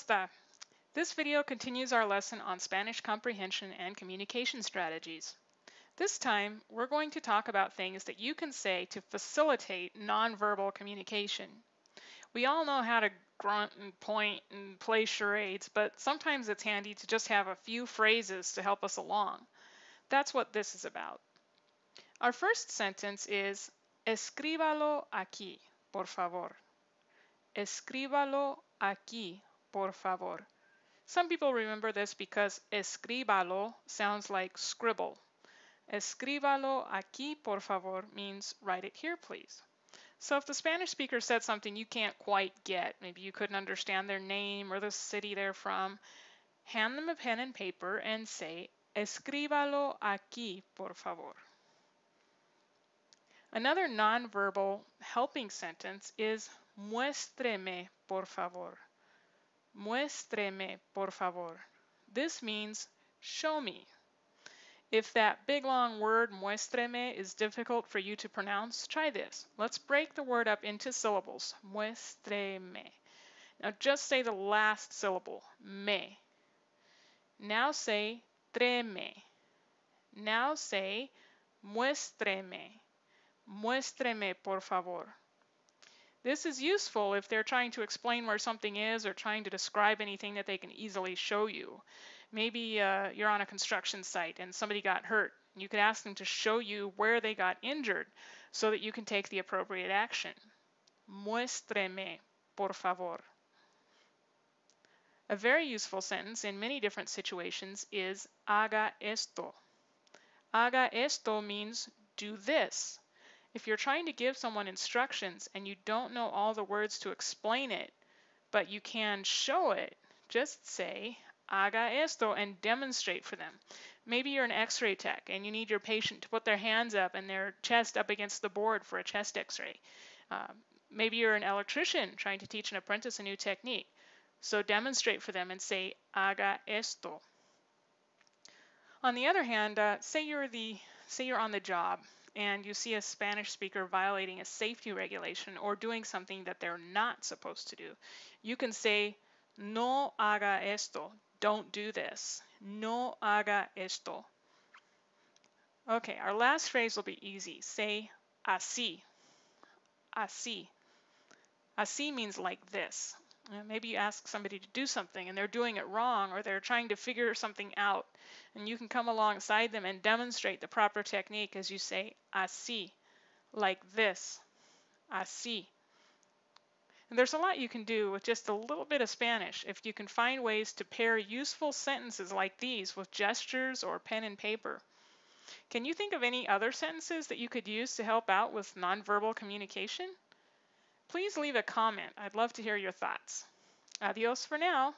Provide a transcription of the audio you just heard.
está? This video continues our lesson on Spanish comprehension and communication strategies. This time, we're going to talk about things that you can say to facilitate nonverbal communication. We all know how to grunt and point and play charades, but sometimes it's handy to just have a few phrases to help us along. That's what this is about. Our first sentence is, Escríbalo aquí, por favor. Escríbalo aquí, por favor. Some people remember this because escríbalo sounds like scribble. Escríbalo aquí, por favor means write it here, please. So if the Spanish speaker said something you can't quite get, maybe you couldn't understand their name or the city they're from, hand them a pen and paper and say, Escríbalo aquí, por favor. Another nonverbal helping sentence is Muéstreme, por favor. Muéstreme, por favor. This means show me. If that big long word muéstreme is difficult for you to pronounce, try this. Let's break the word up into syllables. Muéstreme. Now just say the last syllable, me. Now say treme. Now say muéstreme. Muéstreme, por favor. This is useful if they're trying to explain where something is or trying to describe anything that they can easily show you. Maybe you're on a construction site and somebody got hurt. You could ask them to show you where they got injured so that you can take the appropriate action. Muéstreme, por favor. A very useful sentence in many different situations is haga esto. Haga esto means do this. If you're trying to give someone instructions and you don't know all the words to explain it, but you can show it, just say haga esto and demonstrate for them. Maybe you're an x-ray tech and you need your patient to put their hands up and their chest up against the board for a chest x-ray. Maybe you're an electrician trying to teach an apprentice a new technique. So demonstrate for them and say haga esto. On the other hand, say you're on the job and you see a Spanish speaker violating a safety regulation or doing something that they're not supposed to do. You can say, no haga esto, don't do this. No haga esto. Okay, our last phrase will be easy. Say así. Así. Así means like this. Maybe you ask somebody to do something and they're doing it wrong or they're trying to figure something out. And you can come alongside them and demonstrate the proper technique as you say así, like this, así. And there's a lot you can do with just a little bit of Spanish if you can find ways to pair useful sentences like these with gestures or pen and paper. Can you think of any other sentences that you could use to help out with nonverbal communication? Please leave a comment. I'd love to hear your thoughts. Adios for now.